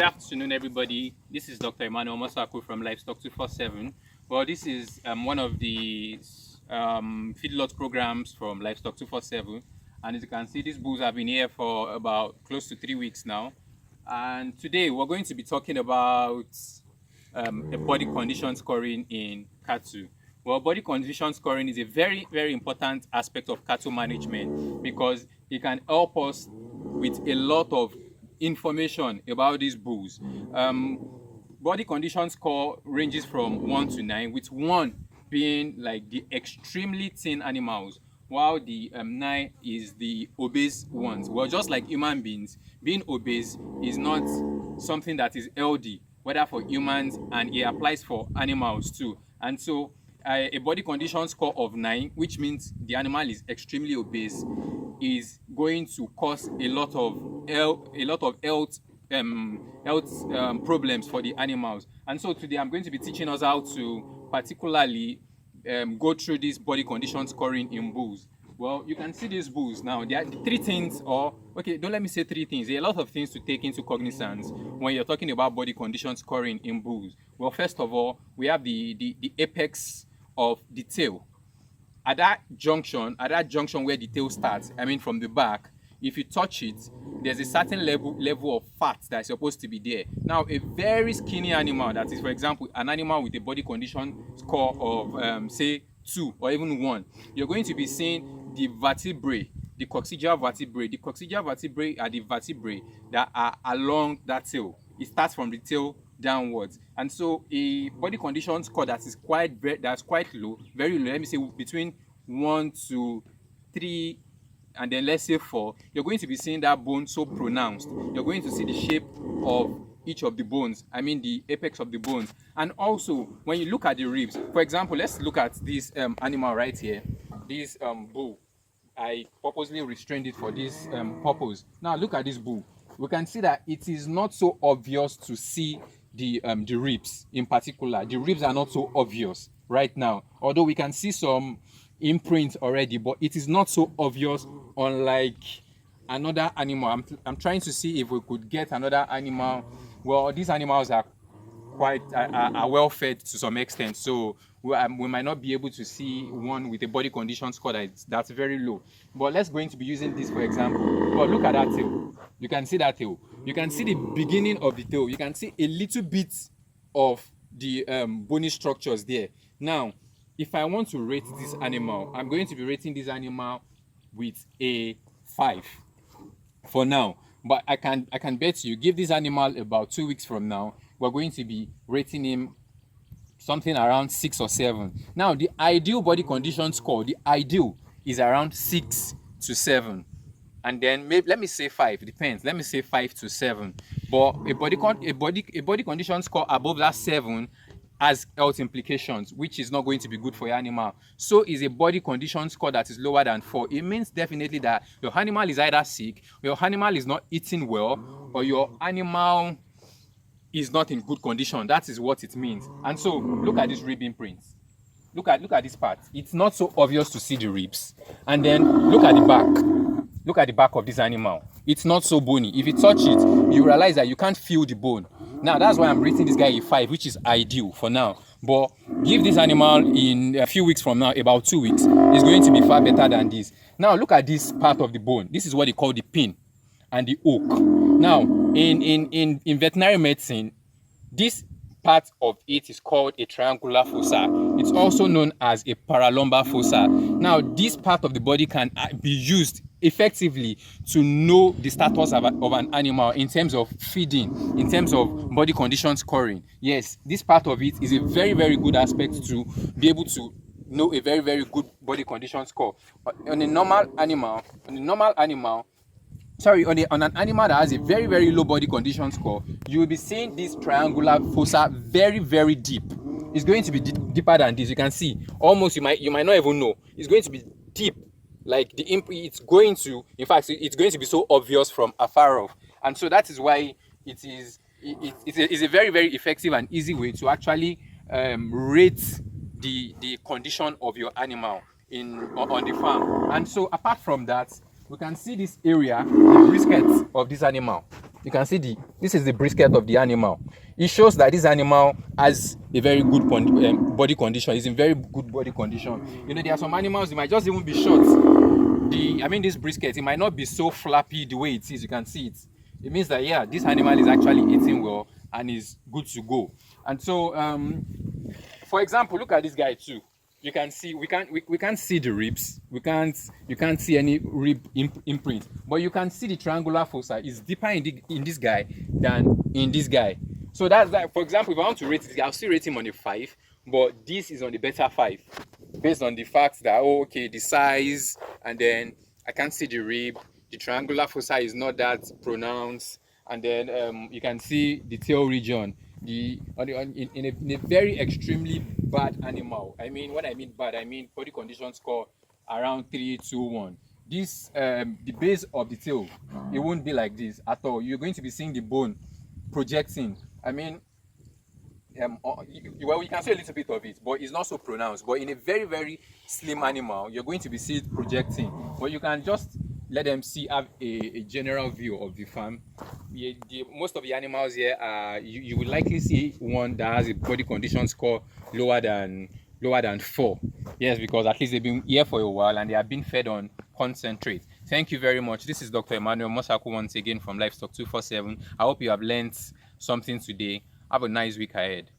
afternoon, everybody. This is Dr. Emmanuel Mosaku from Livestock 247. Well, this is one of the feedlot programs from Livestock 247. And as you can see, these bulls have been here for about close to 3 weeks now. And today we're going to be talking about the body condition scoring in cattle. Well, body condition scoring is a very, very important aspect of cattle management because it can help us with a lot of information about these bulls. Body condition score ranges from 1 to 9, with 1 being like the extremely thin animals, while the 9 is the obese ones. Well, just like human beings, being obese is not something that is healthy, whether for humans, and it applies for animals too. And so a body condition score of 9, which means the animal is extremely obese, is going to cause a lot of health problems for the animals. And so today I'm going to be teaching us how to particularly go through this body condition scoring in bulls. Well, you can see these bulls now. There are 3 things, or okay, don't let me say 3 things. There are a lot of things to take into cognizance when you're talking about body condition scoring in bulls. Well, first of all, we have the apex of the tail. At that junction where the tail starts, I mean from the back, if you touch it, there's a certain level of fat that's supposed to be there. Now, a very skinny animal, that is, for example, an animal with a body condition score of say 2 or even 1, you're going to be seeing the vertebrae, the coccygeal vertebrae. The coccygeal vertebrae are the vertebrae that are along that tail. It starts from the tail downwards, and so a body condition score that's quite low, very low, let me say between 1 to 3, and then let's say 4, you're going to be seeing that bone so pronounced. You're going to see the shape of each of the bones, I mean the apex of the bones. And also when you look at the ribs, for example, let's look at this animal right here, this bull. I purposely restrained it for this purpose. Now look at this bull. We can see that it is not so obvious to see the ribs. In particular, the ribs are not so obvious right now, although we can see some imprint already, but it is not so obvious, unlike another animal. I'm trying to see if we could get another animal. Well, these animals are quite are well fed to some extent, so we might not be able to see one with a body condition score that's very low. But let's going to be using this for example. But look at that tail. You can see that tail. You can see the beginning of the tail. You can see a little bit of the bony structures there. Now, if I want to rate this animal, I'm going to be rating this animal with a 5 for now. But I can bet you, give this animal about 2 weeks from now, we're going to be rating him something around 6 or 7. Now, the ideal body condition score, the ideal is around 6 to 7. And then maybe, let me say 5, it depends. Let me say 5 to 7. But a body condition score above that 7 has health implications, which is not going to be good for your animal. So is a body condition score that is lower than 4. It means definitely that your animal is either sick, your animal is not eating well, or your animal is not in good condition. That is what it means. And so look at this rib imprints. Look at this part. It's not so obvious to see the ribs. And then look at the back. Look at the back of this animal. It's not so bony. If you touch it, you realize that you can't feel the bone. Now, that's why I'm rating this guy a 5, which is ideal for now. But give this animal in a few weeks from now, about 2 weeks, it's going to be far better than this. Now, look at this part of the bone. This is what they call the pin and the hook. Now, in veterinary medicine, this part of it is called a triangular fossa. It's also known as a paralumbar fossa. Now, this part of the body can be used effectively to know the status of an animal in terms of feeding, in terms of body condition scoring. Yes, this part of it is a very, very good aspect to be able to know a very, very good body condition score. On an animal that has a very, very low body condition score, you will be seeing this triangular fossa very, very deep. It's going to be deeper than this. You can see almost, you might not even know. It's going to be deep. Like it's going to be so obvious from afar off. And so that is why it's a very, very effective and easy way to actually rate the condition of your animal on the farm. And so apart from that, we can see this area, the brisket of this animal. You can see this is the brisket of the animal. It shows that this animal has a very good body condition. It's in very good body condition. You know, there are some animals, it might just even be short. This brisket, it might not be so flappy the way it is. You can see it. It means that, yeah, this animal is actually eating well and is good to go. And so, for example, look at this guy too. You can see we can't see the ribs. You can't see any rib imprint, but you can see the triangular fossa is deeper in this guy than in this guy. So that's that. For example, if I want to rate this guy, I'll still rate him on a 5, but this is on the better 5, based on the fact that, oh, okay, the size, and then I can't see the rib. The triangular fossa is not that pronounced, and then you can see the tail region. In a very extremely bad animal. I mean, when I mean bad, I mean body condition score around 3, 2, 1. This the base of the tail, it won't be like this at all. You're going to be seeing the bone projecting. I mean, well, you can see a little bit of it, but it's not so pronounced. But in a very, very slim animal, you're going to be seeing it projecting. But you can just let them have a general view of the farm. Most of the animals here are, you will likely see one that has a body condition score lower than 4. Yes, because at least they've been here for a while and they have been fed on concentrate. Thank you very much. This is Dr. Emmanuel Mosaku once again from Livestock 247. I hope you have learned something today. Have a nice week ahead.